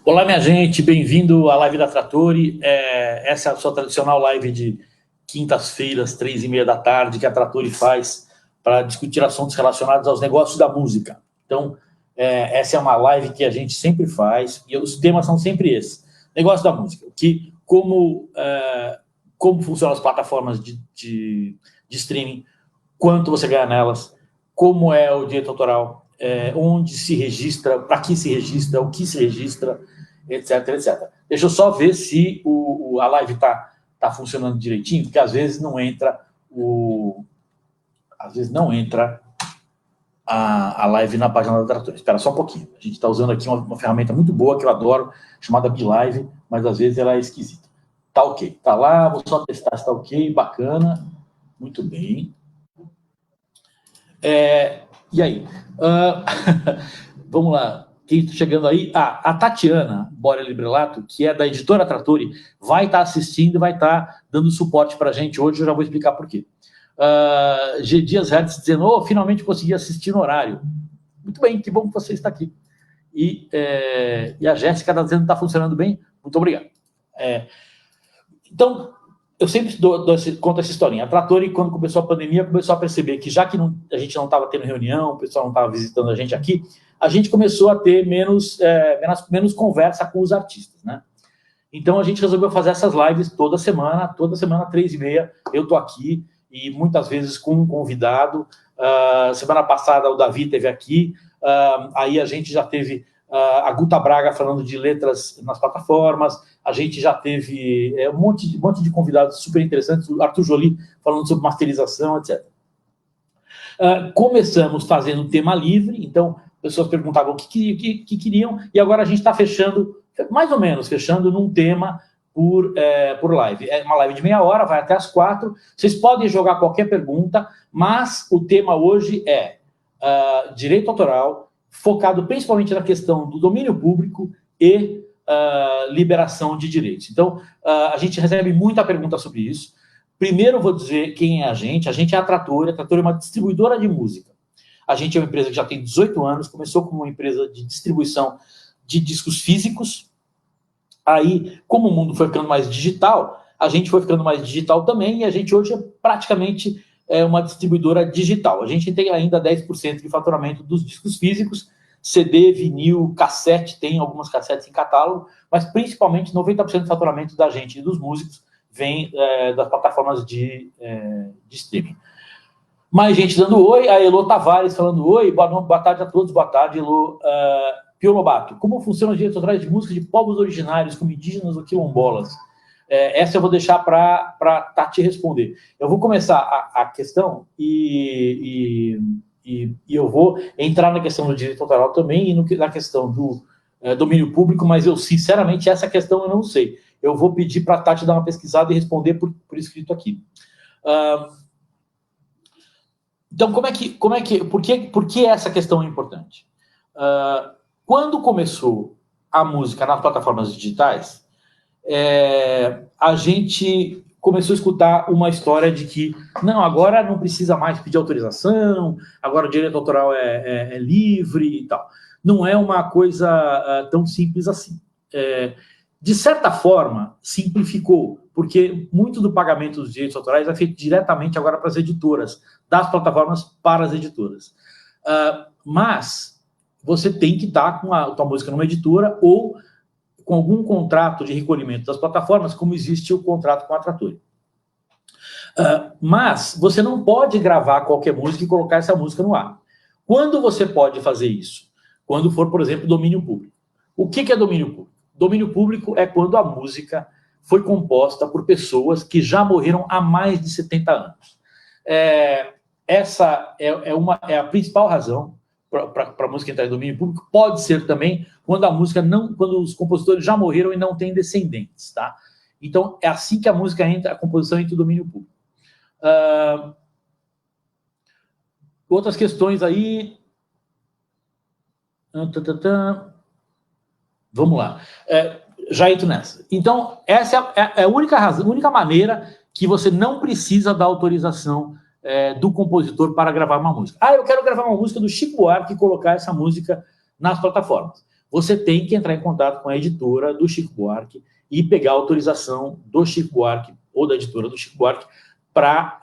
Olá, minha gente, bem-vindo à live da Trattori. Essa é a sua tradicional live de quintas-feiras, 3h30 da tarde, que a Trattori faz para discutir assuntos relacionados aos negócios da música. Então, essa é uma live que a gente sempre faz, e os temas são sempre esses. Negócio da música, como funcionam as plataformas de streaming, quanto você ganha nelas, como é o direito autoral, onde se registra, para que se registra, o que se registra, etc, etc. Deixa eu só ver se a live tá funcionando direitinho, porque às vezes não entra a live na página da Trattori. Espera só um pouquinho. A gente está usando aqui uma ferramenta muito boa que eu adoro, chamada BeLive, mas às vezes ela é esquisita. Tá ok. Tá lá, vou só testar se tá ok, bacana. Muito bem. E aí? Vamos lá. Quem está chegando aí? A Tatiana Borea Librelato, que é da editora Trattori, vai estar assistindo e vai estar dando suporte para a gente hoje. Eu já vou explicar por quê. G. Dias Hertz dizendo, finalmente consegui assistir no horário. Muito bem, que bom que você está aqui. E a Jéssica está dizendo que está funcionando bem. Muito obrigado. Então, eu sempre conto essa historinha. A Trattori, quando começou a pandemia, começou a perceber que, já que a gente não estava tendo reunião, o pessoal não estava visitando a gente aqui, a gente começou a ter menos conversa com os artistas, né? Então, a gente resolveu fazer essas lives toda semana, 3h30, eu estou aqui, e muitas vezes com um convidado. Semana passada, o Davi esteve aqui, aí a gente já teve a Guta Braga falando de letras nas plataformas, a gente já teve um monte de convidados super interessantes, o Arthur Joly falando sobre masterização, etc. Começamos fazendo tema livre, então pessoas perguntavam o que queriam, e agora a gente está fechando, mais ou menos, fechando num tema por live. É uma live de meia hora, vai até as 4. Vocês podem jogar qualquer pergunta, mas o tema hoje é direito autoral, focado principalmente na questão do domínio público e liberação de direitos. Então, a gente recebe muita pergunta sobre isso. Primeiro, vou dizer quem é a gente. A gente é a Trattori. A Trattori é uma distribuidora de música. A gente é uma empresa que já tem 18 anos, começou como uma empresa de distribuição de discos físicos. Aí, como o mundo foi ficando mais digital, a gente foi ficando mais digital também, e a gente hoje é praticamente uma distribuidora digital. A gente tem ainda 10% de faturamento dos discos físicos, CD, vinil, cassete, tem algumas cassetes em catálogo, mas principalmente 90% do faturamento da gente e dos músicos vem das plataformas de streaming. Mais gente dando oi, a Elô Tavares falando oi, boa tarde a todos, boa tarde, Elô. Pio Lobato, como funcionam os direitos autorais de música de povos originários, como indígenas ou quilombolas? Essa eu vou deixar para Tati responder. Eu vou começar a questão e eu vou entrar na questão do direito autoral também e na questão do domínio público, mas eu, sinceramente, essa questão eu não sei. Eu vou pedir para a Tati dar uma pesquisada e responder por escrito aqui. Então, por que essa questão é importante? Quando começou a música nas plataformas digitais, a gente começou a escutar uma história de que, não, agora não precisa mais pedir autorização, agora o direito autoral é livre e tal. Não é uma coisa tão simples assim. De certa forma, simplificou, porque muito do pagamento dos direitos autorais é feito diretamente agora para as editoras, das plataformas para as editoras. Mas você tem que estar com a tua música numa editora ou com algum contrato de recolhimento das plataformas, como existe o contrato com a Trattori. Mas você não pode gravar qualquer música e colocar essa música no ar. Quando você pode fazer isso? Quando for, por exemplo, domínio público. O que é domínio público? Domínio público é quando a música foi composta por pessoas que já morreram há mais de 70 anos. Essa é a principal razão para a música entrar em domínio público. Pode ser também quando quando os compositores já morreram e não têm descendentes, tá? Então, é assim que a música entra, a composição entra em domínio público. Outras questões aí. Vamos lá. Já entro nessa. Então, essa é a única maneira que você não precisa da autorização do compositor para gravar uma música. Eu quero gravar uma música do Chico Buarque e colocar essa música nas plataformas. você tem que entrar em contato com a editora do Chico Buarque e pegar a autorização do Chico Buarque ou da editora do Chico Buarque para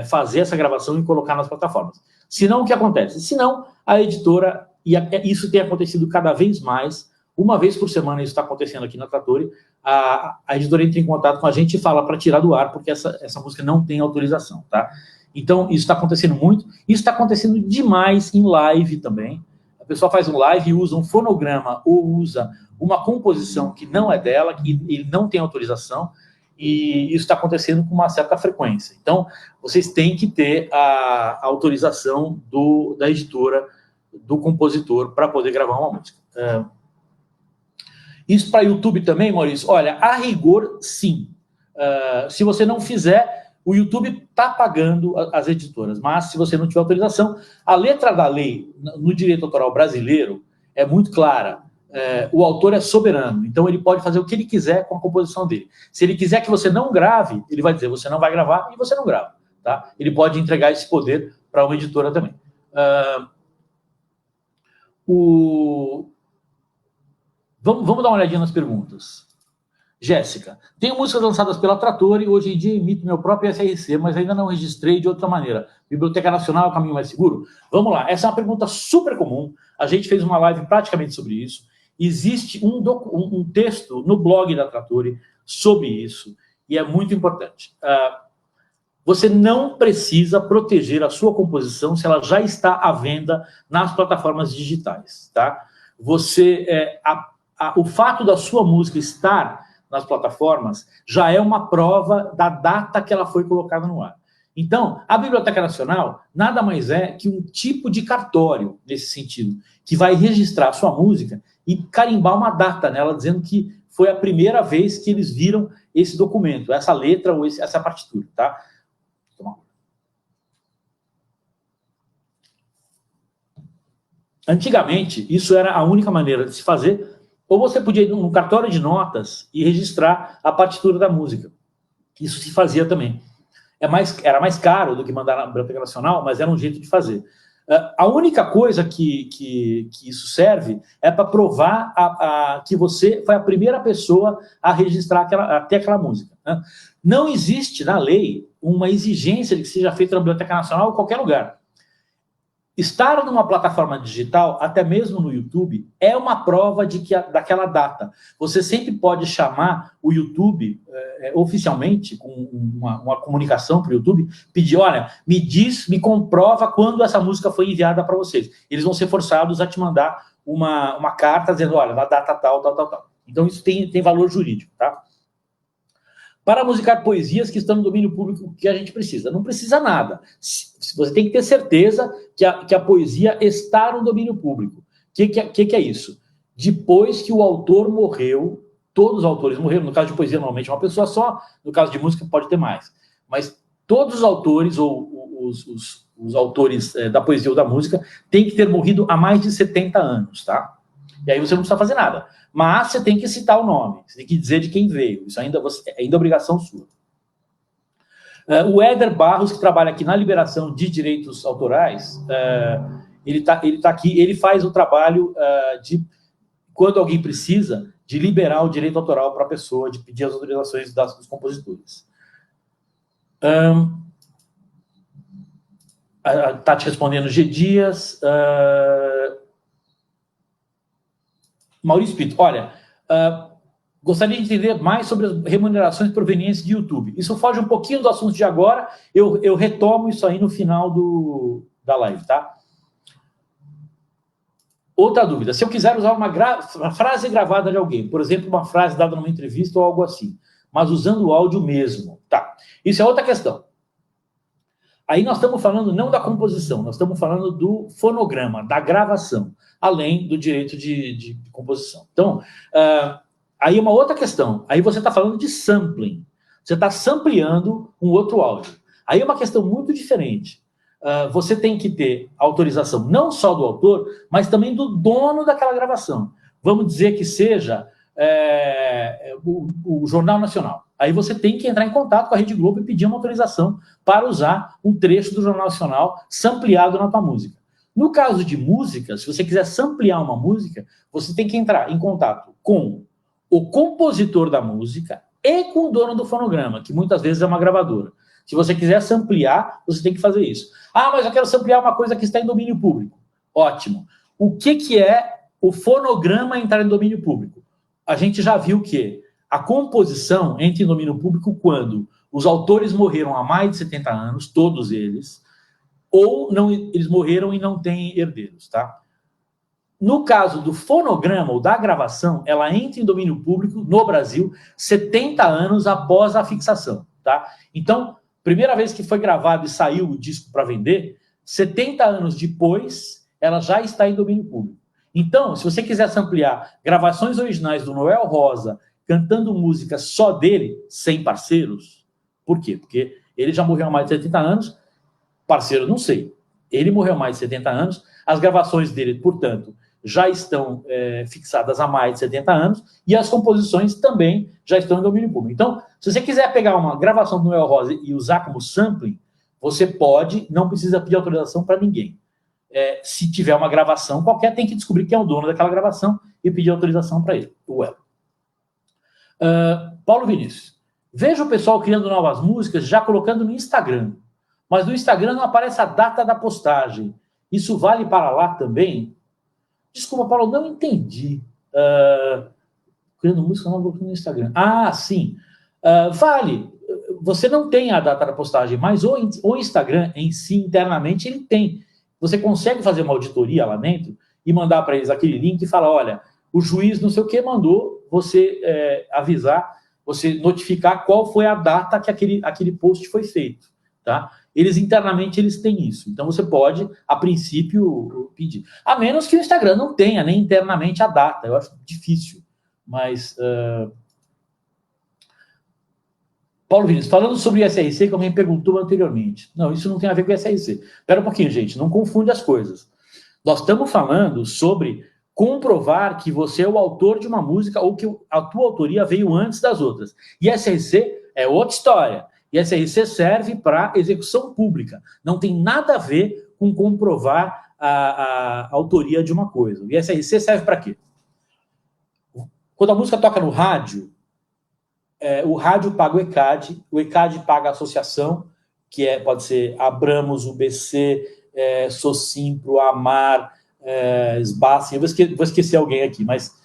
fazer essa gravação e colocar nas plataformas. Senão, o que acontece? Senão, a editora, e isso tem acontecido cada vez mais, uma vez por semana isso está acontecendo aqui na Trattori, a editora entra em contato com a gente e fala para tirar do ar, porque essa música não tem autorização, tá? Então, isso está acontecendo muito, isso está acontecendo demais em live também. A pessoa faz um live e usa um fonograma ou usa uma composição que não é dela, que ele não tem autorização, e isso está acontecendo com uma certa frequência. Então, vocês têm que ter a autorização da editora, do compositor, para poder gravar uma música. Isso para YouTube também, Maurício? Olha, a rigor, sim. Se você não fizer, o YouTube está pagando as editoras, mas se você não tiver autorização, a letra da lei no direito autoral brasileiro é muito clara. O autor é soberano, então ele pode fazer o que ele quiser com a composição dele. Se ele quiser que você não grave, ele vai dizer, você não vai gravar e você não grava. Tá? Ele pode entregar esse poder para uma editora também. Vamos dar uma olhadinha nas perguntas. Jéssica, tenho músicas lançadas pela Trattori, hoje em dia emito meu próprio SRC, mas ainda não registrei de outra maneira. Biblioteca Nacional é o caminho mais seguro? Vamos lá, essa é uma pergunta super comum, a gente fez uma live praticamente sobre isso. Existe um texto no blog da Trattori sobre isso, e é muito importante. Você não precisa proteger a sua composição se ela já está à venda nas plataformas digitais, tá? O fato da sua música estar nas plataformas já é uma prova da data que ela foi colocada no ar. Então, a Biblioteca Nacional nada mais é que um tipo de cartório, nesse sentido, que vai registrar a sua música e carimbar uma data nela, dizendo que foi a primeira vez que eles viram esse documento, essa letra ou essa partitura, tá? Antigamente, isso era a única maneira de se fazer, ou você podia ir no cartório de notas e registrar a partitura da música. Isso se fazia também. Era mais caro do que mandar na Biblioteca Nacional, mas era um jeito de fazer. A única coisa que isso serve é para provar que você foi a primeira pessoa a registrar até aquela música. Né? Não existe na lei uma exigência de que seja feita na Biblioteca Nacional ou em qualquer lugar. Estar numa plataforma digital, até mesmo no YouTube, é uma prova daquela data. Você sempre pode chamar o YouTube oficialmente, com uma comunicação para o YouTube, pedir, olha, me comprova quando essa música foi enviada para vocês. Eles vão ser forçados a te mandar uma carta dizendo, olha, na data tal, tal, tal, tal. Então isso tem valor jurídico, tá? Para musicar poesias que estão no domínio público, o que a gente precisa? Não precisa nada. Você tem que ter certeza que a poesia está no domínio público. O que é isso? Depois que o autor morreu, todos os autores morreram, no caso de poesia, normalmente é uma pessoa só, no caso de música pode ter mais. Mas todos os autores, ou os autores da poesia ou da música, têm que ter morrido há mais de 70 anos, tá? E aí você não precisa fazer nada. Mas você tem que citar o nome, você tem que dizer de quem veio. Isso ainda é obrigação sua. O Éder Barros, que trabalha aqui na liberação de direitos autorais, ele tá aqui, ele faz o trabalho de, quando alguém precisa, de liberar o direito autoral para a pessoa, de pedir as autorizações dos compositores. Tá te respondendo G. Dias. Maurício Pinto, olha, gostaria de entender mais sobre as remunerações provenientes de YouTube. Isso foge um pouquinho do assunto de agora, eu retomo isso aí no final da live, tá? Outra dúvida, se eu quiser usar uma frase gravada de alguém, por exemplo, uma frase dada numa entrevista ou algo assim, mas usando o áudio mesmo, tá? Isso é outra questão. Aí nós estamos falando não da composição, nós estamos falando do fonograma, da gravação, além do direito de composição. Então, aí é uma outra questão. Aí você está falando de sampling. Você está sampleando um outro áudio. Aí é uma questão muito diferente. Você tem que ter autorização não só do autor, mas também do dono daquela gravação. Vamos dizer que seja o Jornal Nacional. Aí você tem que entrar em contato com a Rede Globo e pedir uma autorização para usar um trecho do Jornal Nacional sampleado na tua música. No caso de música, se você quiser samplear uma música, você tem que entrar em contato com o compositor da música e com o dono do fonograma, que muitas vezes é uma gravadora. Se você quiser samplear, você tem que fazer isso. Ah, mas eu quero samplear uma coisa que está em domínio público. Ótimo. O que é o fonograma entrar em domínio público? A gente já viu que a composição entra em domínio público quando os autores morreram há mais de 70 anos, todos eles, ou não, eles morreram e não têm herdeiros, tá? No caso do fonograma ou da gravação, ela entra em domínio público no Brasil 70 anos após a fixação, tá? Então, primeira vez que foi gravado e saiu o disco para vender, 70 anos depois, ela já está em domínio público. Então, se você quiser ampliar gravações originais do Noel Rosa, cantando música só dele, sem parceiros, por quê? Porque ele já morreu há mais de 70 anos, parceiro não sei. Ele morreu há mais de 70 anos, as gravações dele, portanto, já estão fixadas há mais de 70 anos, e as composições também já estão em domínio público. Então, se você quiser pegar uma gravação do Noel Rosa e usar como sampling, você pode, não precisa pedir autorização para ninguém. Se tiver uma gravação qualquer, tem que descobrir quem é o dono daquela gravação e pedir autorização para ele, o elo. Paulo Vinícius. Vejo o pessoal criando novas músicas já colocando no Instagram, mas no Instagram não aparece a data da postagem. Isso vale para lá também? Desculpa, Paulo, não entendi. Criando música nova no Instagram. Ah, sim. Vale. Você não tem a data da postagem, mas o Instagram em si, internamente, ele tem. Você consegue fazer uma auditoria lá dentro e mandar para eles aquele link e falar, olha, o juiz não sei o que mandou você avisar, você notificar qual foi a data que aquele post foi feito, tá? Eles internamente eles têm isso. Então você pode, a princípio, pedir. A menos que o Instagram não tenha nem internamente a data. Eu acho difícil. Mas... Paulo Vinícius, falando sobre o SRC, como alguém perguntou anteriormente. Não, isso não tem a ver com o SRC. Espera um pouquinho, gente, não confunde as coisas. Nós estamos falando sobre comprovar que você é o autor de uma música ou que a tua autoria veio antes das outras. E SRC é outra história. E SRC serve para execução pública. Não tem nada a ver com comprovar a autoria de uma coisa. O SRC serve para quê? Quando a música toca no rádio, o rádio paga o ECAD paga a associação, que pode ser Abramos, UBC, Socimpro, Amar, SBACEN, eu vou esquecer alguém aqui, mas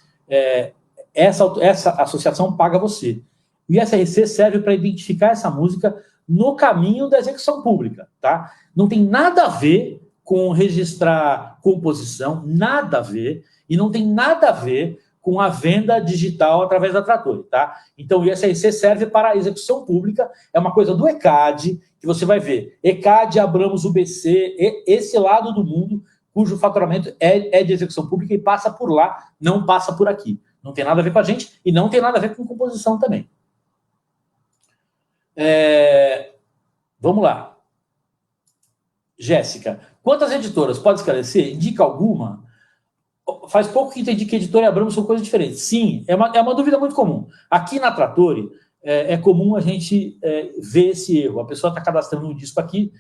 essa associação paga você. O SRC serve para identificar essa música no caminho da execução pública, tá? Não tem nada a ver com registrar composição, nada a ver, e não tem nada a ver com a venda digital através da Trattori, tá? Então, o ISRC serve para a execução pública, é uma coisa do ECAD, que você vai ver, ECAD, Abramos, UBC, esse lado do mundo, cujo faturamento é de execução pública e passa por lá, não passa por aqui. Não tem nada a ver com a gente e não tem nada a ver com composição também. Vamos lá. Jéssica, quantas editoras? Pode esclarecer? Indica alguma? Faz pouco que entendi que editora e Abramos são coisas diferentes. Sim, é uma dúvida muito comum. Aqui na Trattori, é comum a gente ver esse erro. A pessoa está cadastrando um disco aqui,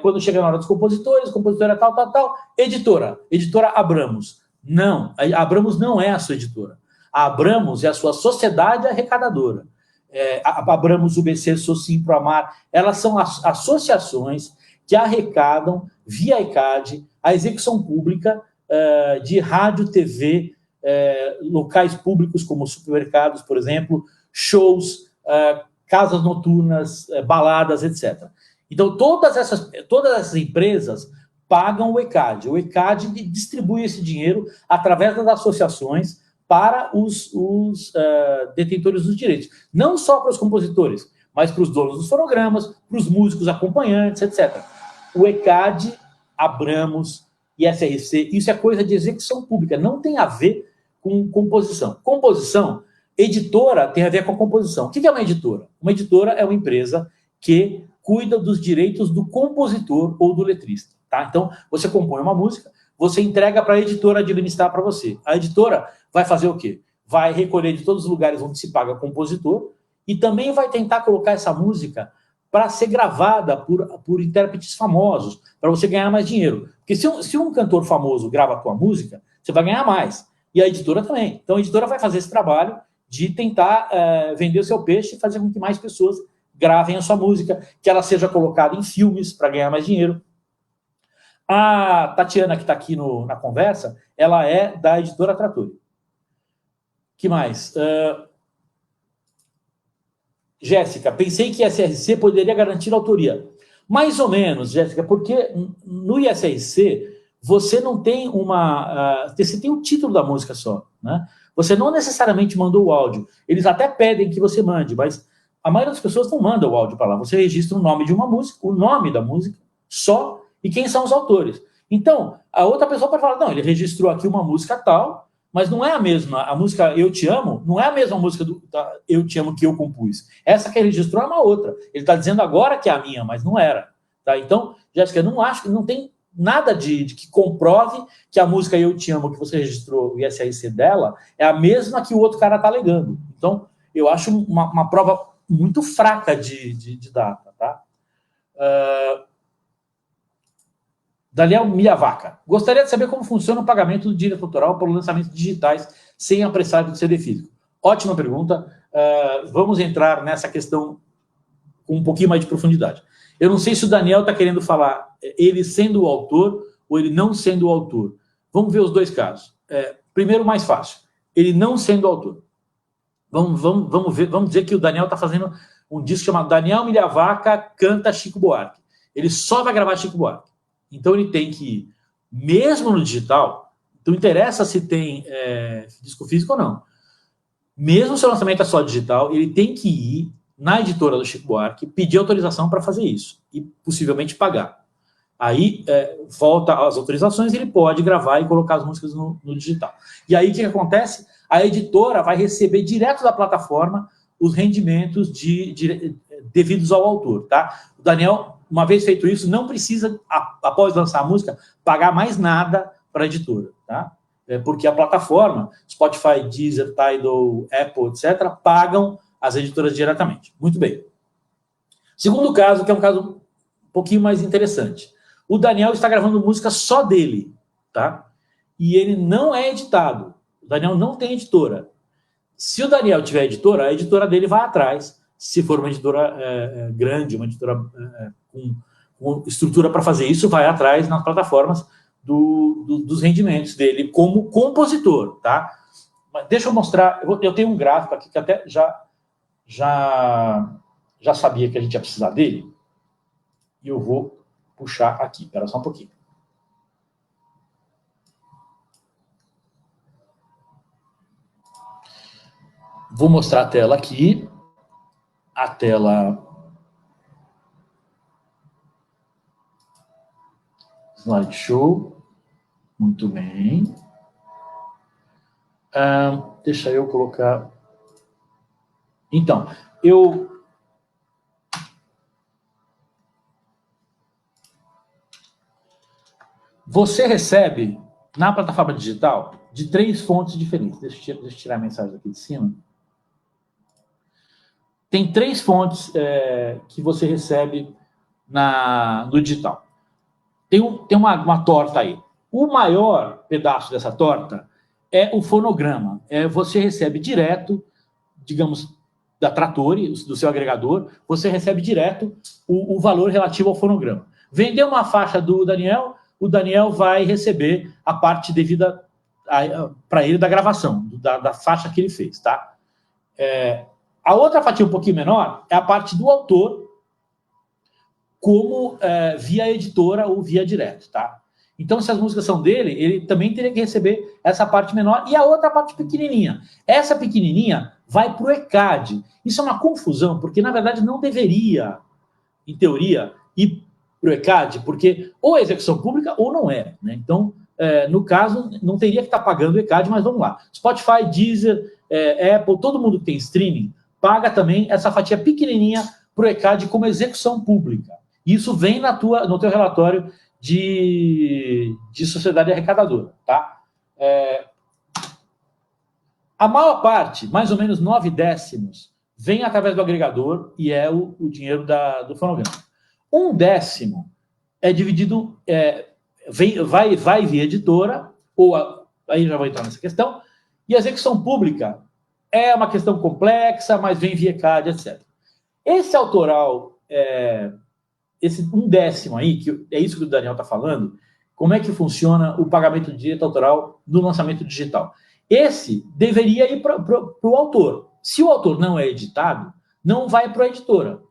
quando chega na hora dos compositores, compositora tal, editora Abramos. Não, a Abramos não é a sua editora. A Abramos é a sua sociedade arrecadadora. A Abramos, UBC, Socimpro, Amar, elas são associações que arrecadam, via ECAD, a execução pública de rádio, TV, locais públicos como supermercados, por exemplo, shows, casas noturnas, baladas, etc. Então, todas essas empresas pagam o ECAD. O ECAD distribui esse dinheiro através das associações para os detentores dos direitos. Não só para os compositores, mas para os donos dos fonogramas, para os músicos acompanhantes, etc. O ECAD, Abramos e SRC, isso é coisa de execução pública, não tem a ver com composição. Composição, editora tem a ver com a composição. O que é uma editora? Uma editora é uma empresa que cuida dos direitos do compositor ou do letrista. Tá? Então, você compõe uma música, você entrega para a editora administrar para você. A editora vai fazer o quê? Vai recolher de todos os lugares onde se paga compositor e também vai tentar colocar essa música para ser gravada por intérpretes famosos, para você ganhar mais dinheiro. Porque se um cantor famoso grava a tua música, você vai ganhar mais. E a editora também. Então a editora vai fazer esse trabalho de tentar vender o seu peixe e fazer com que mais pessoas gravem a sua música, que ela seja colocada em filmes para ganhar mais dinheiro. A Tatiana, que está aqui na conversa, ela é da editora Trattori. Que mais? Jéssica, pensei que ISRC poderia garantir a autoria. Mais ou menos, Jéssica, porque no ISRC você não tem você tem o título da música só, né? Você não necessariamente mandou o áudio. Eles até pedem que você mande, mas a maioria das pessoas não manda o áudio para lá. Você registra o nome de uma música, o nome da música só, e quem são os autores. Então, a outra pessoa pode falar, não, ele registrou aqui uma música tal, mas não é a mesma. A música Eu Te Amo não é a mesma música da Eu Te Amo que eu compus. Essa que ele registrou é uma outra. Ele está dizendo agora que é a minha, mas não era. Tá? Então, Jéssica, não acho que não tem nada de que comprove que a música Eu Te Amo que você registrou, o ISRC dela, é a mesma que o outro cara está alegando. Então, eu acho uma prova muito fraca de data. Tá? Daniel Milhavaca. Gostaria de saber como funciona o pagamento do direito autoral para lançamentos digitais sem apressar do CD físico. Ótima pergunta. Vamos entrar nessa questão com um pouquinho mais de profundidade. Eu não sei se o Daniel está querendo falar ele sendo o autor ou ele não sendo o autor. Vamos ver os dois casos. Primeiro, mais fácil. Ele não sendo o autor. Vamos dizer que o Daniel está fazendo um disco chamado Daniel Milhavaca Canta Chico Buarque. Ele só vai gravar Chico Buarque. Então ele tem que ir, mesmo no digital, não interessa se tem disco físico ou não. Mesmo se o lançamento é só digital, ele tem que ir na editora do Chico Buarque, pedir autorização para fazer isso e possivelmente pagar. Aí volta às autorizações, ele pode gravar e colocar as músicas no digital. E aí o que acontece? A editora vai receber direto da plataforma os rendimentos devidos ao autor. Tá? O Daniel, uma vez feito isso, não precisa, após lançar a música, pagar mais nada para a editora. Tá? Porque a plataforma, Spotify, Deezer, Tidal, Apple, etc., pagam as editoras diretamente. Muito bem. Segundo caso, que é um caso um pouquinho mais interessante. O Daniel está gravando música só dele, tá? E ele não é editado. O Daniel não tem editora. Se o Daniel tiver editora, a editora dele vai atrás. Se for uma editora grande, uma editora com estrutura para fazer isso, vai atrás nas plataformas dos rendimentos dele como compositor, tá? Mas deixa eu mostrar. Eu tenho um gráfico aqui que até já sabia que a gente ia precisar dele, e eu vou puxar aqui. Espera só um pouquinho. Vou mostrar a tela aqui. A tela... Slideshow. Muito bem. Deixa eu colocar... Então, você recebe na plataforma digital de 3 fontes diferentes. Deixa eu tirar a mensagem aqui de cima. Tem 3 fontes que você recebe no digital. Tem uma torta aí. O maior pedaço dessa torta é o fonograma. Você recebe direto, digamos, da Trattori, do seu agregador, você recebe direto o valor relativo ao fonograma. Vendeu uma faixa do Daniel, o Daniel vai receber a parte devida para ele da gravação, da faixa que ele fez, tá? A outra fatia um pouquinho menor é a parte do autor, como via editora ou via direto, tá? Então, se as músicas são dele, ele também teria que receber essa parte menor e a outra parte pequenininha. Essa pequenininha vai para o ECAD. Isso é uma confusão, porque, na verdade, não deveria, em teoria, ir para o ECAD, porque ou é execução pública ou não é, né? Então, no caso, não teria que estar pagando o ECAD, mas vamos lá. Spotify, Deezer, Apple, todo mundo que tem streaming, paga também essa fatia pequenininha para o ECAD como execução pública. Isso vem no teu relatório de sociedade arrecadadora, tá? A maior parte, mais ou menos 9/10, vem através do agregador e é o dinheiro do fonograma. 1/10 é dividido, vai via editora, aí já vou entrar nessa questão, e a execução pública é uma questão complexa, mas vem via ECAD, etc. Esse autoral, esse 1/10 aí, que é isso que o Daniel está falando, como é que funciona o pagamento de direito autoral no lançamento digital? Esse deveria ir para o autor. Se o autor não é editado, não vai para a editora.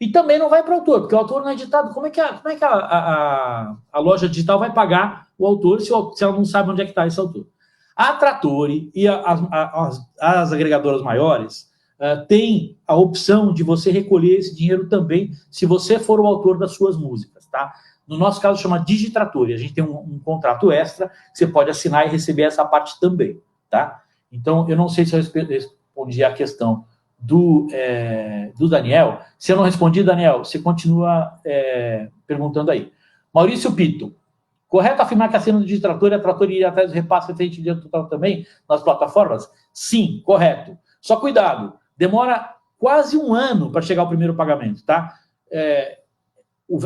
E também não vai para o autor, porque o autor não é editado. Como é que a loja digital vai pagar o autor se ela não sabe onde é que está esse autor? A Trattori e as agregadoras maiores têm a opção de você recolher esse dinheiro também, se você for o autor das suas músicas, tá? No nosso caso, chama Digitrattori. A gente tem um contrato extra que você pode assinar e receber essa parte também, tá? Então, eu não sei se eu respondi a questão do Daniel. Se eu não respondi, Daniel, você continua perguntando aí. Maurício Pito. Correto afirmar que assinando de Trattori, a Trattori iria atrás do repasse referente de dinheiro total também nas plataformas? Sim, correto. Só cuidado, demora quase 1 ano para chegar o primeiro pagamento, tá?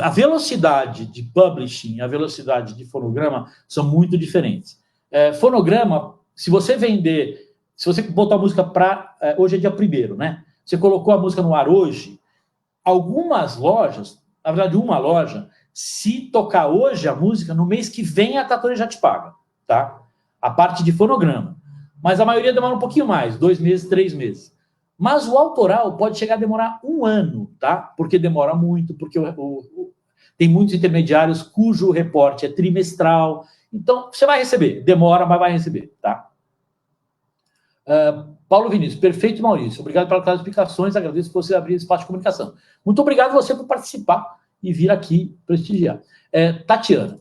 A velocidade de publishing e a velocidade de fonograma são muito diferentes. Fonograma, se você botar a música para... hoje é dia 1º, né? Você colocou a música no ar hoje, algumas lojas, na verdade uma loja, se tocar hoje a música, no mês que vem a Trattori já te paga, tá? A parte de fonograma. Mas a maioria demora um pouquinho mais, 2 meses, 3 meses. Mas o autoral pode chegar a demorar 1 ano, tá? Porque demora muito, porque tem muitos intermediários cujo reporte é trimestral. Então, você vai receber. Demora, mas vai receber, tá? Paulo Vinícius, perfeito, Maurício. Obrigado pelas explicações, agradeço por você abrir espaço de comunicação. Muito obrigado a você por participar e vir aqui prestigiar. Tatiana,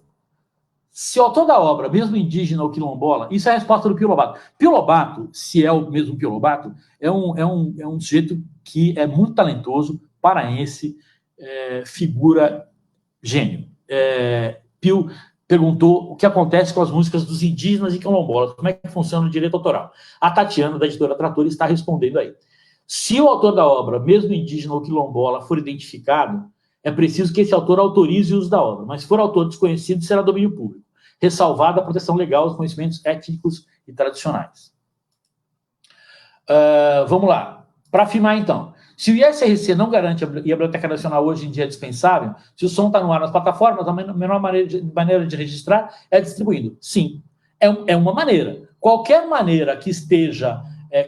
se o autor da obra, mesmo indígena ou quilombola, isso é a resposta do Pio Lobato. Pio Lobato, se é o mesmo Pio Lobato, é um sujeito que é muito talentoso, paraense, figura gênio. Pio perguntou o que acontece com as músicas dos indígenas e quilombolas, como é que funciona o direito autoral. A Tatiana, da editora Trattori, está respondendo aí. Se o autor da obra, mesmo indígena ou quilombola, for identificado, é preciso que esse autor autorize o uso da obra, mas se for autor desconhecido, será domínio público, ressalvada a proteção legal dos conhecimentos étnicos e tradicionais. Vamos lá. Para afirmar, então, se o ISRC não garante, e a Biblioteca Nacional hoje em dia é dispensável, se o som está no ar nas plataformas, a menor maneira de registrar é distribuindo. Sim, é uma maneira. Qualquer maneira que esteja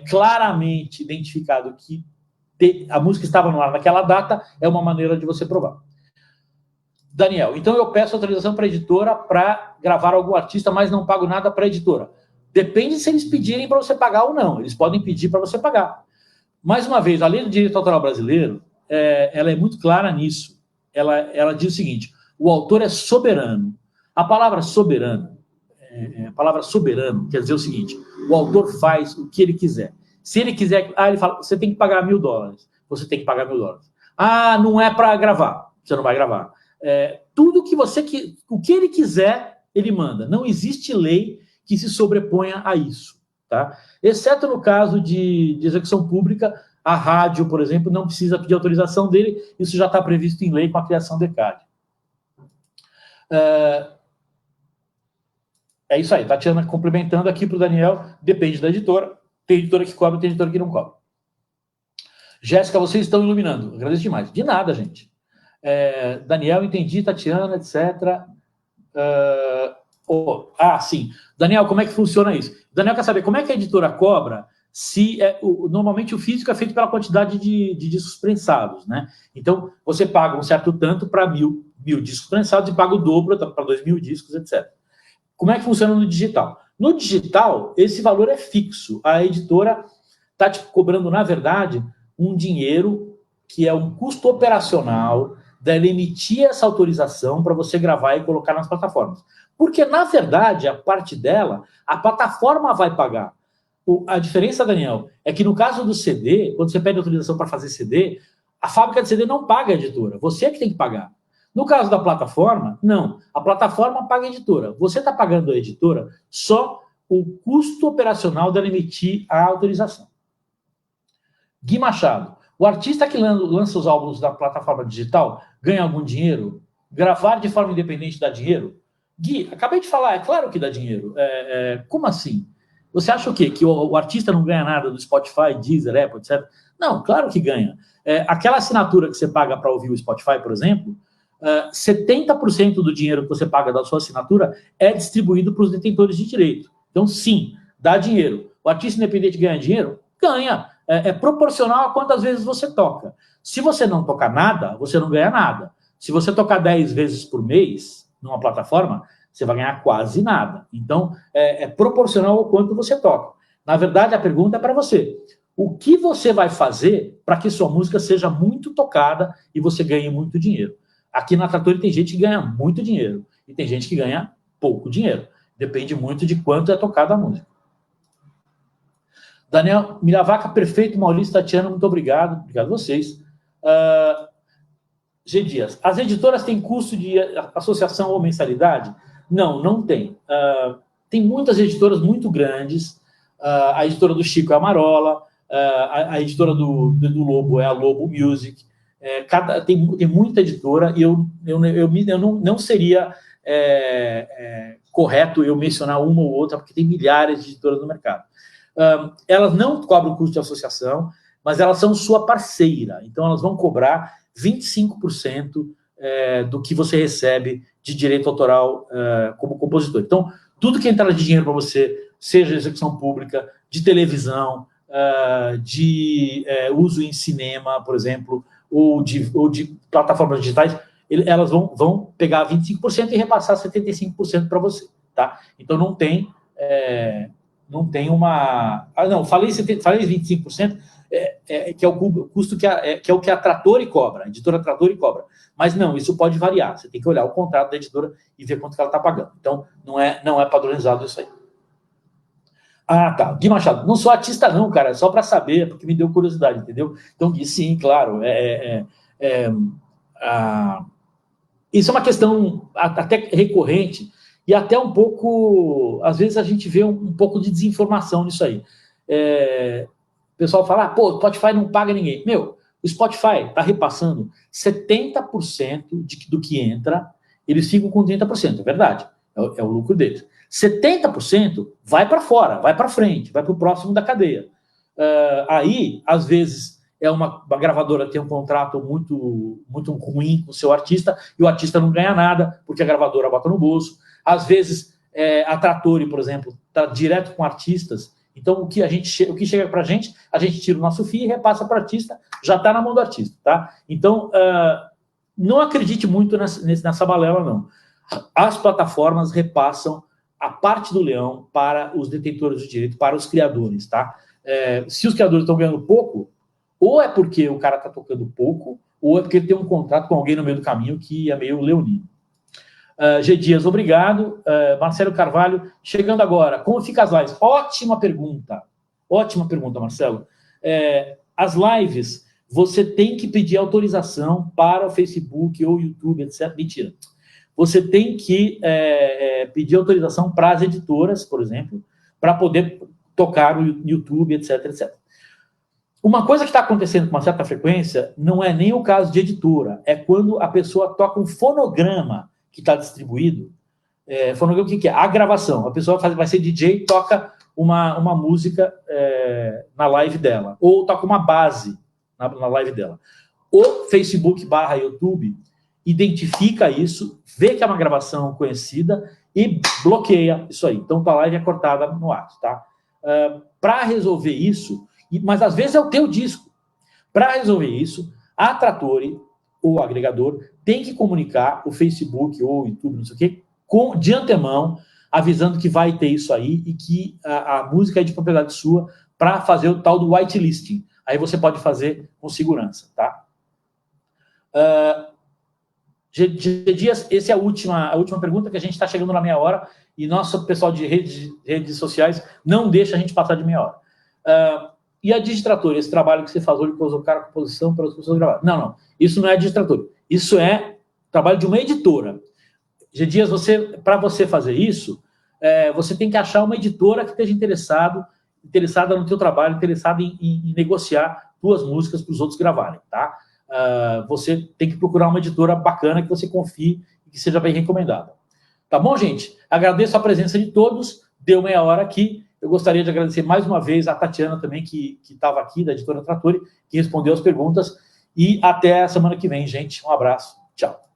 claramente identificado que a música estava no ar naquela data, é uma maneira de você provar. Daniel, então eu peço autorização para a editora para gravar algum artista, mas não pago nada para a editora. Depende se eles pedirem para você pagar ou não. Eles podem pedir para você pagar. Mais uma vez, a lei do direito autoral brasileiro, ela é muito clara nisso. Ela diz o seguinte, o autor é soberano. A palavra soberano quer dizer o seguinte, o autor faz o que ele quiser. Se ele quiser, ele fala, você tem que pagar $1.000. Você tem que pagar $1.000. Não é para gravar. Você não vai gravar. Tudo que o que ele quiser, ele manda. Não existe lei que se sobreponha a isso, tá? Exceto no caso de execução pública, a rádio, por exemplo, não precisa pedir autorização dele, isso já está previsto em lei com a criação do ECAD. É isso aí, Tatiana complementando aqui para o Daniel, depende da editora, tem editora que cobra, tem editora que não cobra. Jéssica, vocês estão iluminando, agradeço demais. De nada, gente. Daniel, entendi, Tatiana, etc. Sim. Daniel, como é que funciona isso? Daniel quer saber como é que a editora cobra se... normalmente o físico é feito pela quantidade de discos prensados, né? Então, você paga um certo tanto para 1.000 discos prensados e paga o dobro para 2.000 discos, etc. Como é que funciona no digital? No digital, esse valor é fixo. A editora está te cobrando, na verdade, um dinheiro que é um custo operacional dela emitir essa autorização para você gravar e colocar nas plataformas. Porque, na verdade, a parte dela, a plataforma vai pagar. A diferença, Daniel, é que no caso do CD, quando você pede autorização para fazer CD, a fábrica de CD não paga a editora, você é que tem que pagar. No caso da plataforma, não. A plataforma paga a editora. Você está pagando a editora só o custo operacional dela emitir a autorização. Gui Machado, O artista que lança os álbuns da plataforma digital ganha algum dinheiro? Gravar de forma independente dá dinheiro? Gui, acabei de falar, é claro que dá dinheiro. Como assim? Você acha o quê? Que o artista não ganha nada do Spotify, Deezer, Apple, etc? Não, claro que ganha. Aquela assinatura que você paga para ouvir o Spotify, por exemplo, 70% do dinheiro que você paga da sua assinatura é distribuído para os detentores de direito. Então, sim, dá dinheiro. O artista independente ganha dinheiro? Ganha. É proporcional a quantas vezes você toca. Se você não tocar nada, você não ganha nada. Se você tocar 10 vezes por mês numa plataforma, você vai ganhar quase nada. Então, é proporcional ao quanto você toca. Na verdade, a pergunta é para você. O que você vai fazer para que sua música seja muito tocada e você ganhe muito dinheiro? Aqui na Trattori tem gente que ganha muito dinheiro e tem gente que ganha pouco dinheiro. Depende muito de quanto é tocada a música. Daniel Miravaca, perfeito. Maurício, Tatiana, muito obrigado. Obrigado a vocês. G. Dias, as editoras têm custo de associação ou mensalidade? Não, não tem. Tem muitas editoras muito grandes. A editora do Chico é a Marola, a editora do Lobo é a Lobo Music. Tem muita editora e eu não seria correto eu mencionar uma ou outra, porque tem milhares de editoras no mercado. Elas não cobram custo de associação, mas elas são sua parceira. Então, elas vão cobrar 25% do que você recebe de direito autoral como compositor. Então, tudo que entrar de dinheiro para você, seja execução pública, de televisão, de uso em cinema, por exemplo, ou de plataformas digitais, elas vão pegar 25% e repassar 75% para você. Tá? Então, não tem uma... não, falei 25%, que é o custo que é o que a Trattori cobra, a editora Trattori cobra. Mas não, isso pode variar. Você tem que olhar o contrato da editora e ver quanto que ela está pagando. Então, não é padronizado isso aí. Tá. Gui Machado, não sou artista não, cara, é só para saber, porque me deu curiosidade, entendeu? Então, Gui, sim, claro. Isso é uma questão até recorrente e até um pouco, às vezes a gente vê um pouco de desinformação nisso aí. O pessoal fala, o Spotify não paga ninguém. Meu, o Spotify está repassando 70% do que entra, eles ficam com 30%, é verdade, é o lucro deles. 70% vai para fora, vai para frente, vai para o próximo da cadeia. Aí, às vezes, uma gravadora tem um contrato muito, muito ruim com o seu artista e o artista não ganha nada porque a gravadora bota no bolso. Às vezes, a Trattori, por exemplo, está direto com artistas. Então, o que chega para a gente tira o nosso FII e repassa para o artista, já está na mão do artista. Tá? Então, não acredite muito nessa balela, não. As plataformas repassam a parte do leão para os detentores de direito, para os criadores. Tá? Se os criadores estão ganhando pouco, ou é porque o cara está tocando pouco, ou é porque ele tem um contrato com alguém no meio do caminho que é meio leonino. G. Dias, obrigado. Marcelo Carvalho, chegando agora. Como fica as lives? Ótima pergunta, Marcelo. As lives, você tem que pedir autorização para o Facebook ou YouTube, etc. Mentira. Você tem que pedir autorização para as editoras, por exemplo, para poder tocar no YouTube, etc, etc. Uma coisa que está acontecendo com uma certa frequência não é nem o caso de editora, é quando a pessoa toca um fonograma que está distribuído. Fonograma, o que é? A gravação. A pessoa vai ser DJ e toca uma música na live dela, ou toca uma base na live dela. O Facebook / YouTube identifica isso, vê que é uma gravação conhecida e bloqueia isso aí. Então, a live é cortada no ato. Tá? Para resolver isso, mas às vezes é o teu disco. Para resolver isso, a Trattori, o agregador, tem que comunicar o Facebook ou o YouTube, não sei o quê, de antemão, avisando que vai ter isso aí e que a música é de propriedade sua para fazer o tal do whitelisting. Aí você pode fazer com segurança. Tá? G. Dias, essa é a última pergunta, que a gente está chegando na meia hora e nosso pessoal de redes sociais não deixa a gente passar de meia hora. E a Digitrator, esse trabalho que você faz hoje de colocar a composição para as pessoas gravar? Não. Isso não é Digitrator. Isso é trabalho de uma editora. G. Dias, para você fazer isso, você tem que achar uma editora que esteja interessada no teu trabalho, interessada em negociar tuas músicas para os outros gravarem, tá? Você tem que procurar uma editora bacana que você confie e que seja bem recomendada. Tá bom, gente? Agradeço a presença de todos. Deu meia hora aqui. Eu gostaria de agradecer mais uma vez a Tatiana também, que estava aqui, da editora Trattori, que respondeu as perguntas. E até a semana que vem, gente. Um abraço. Tchau.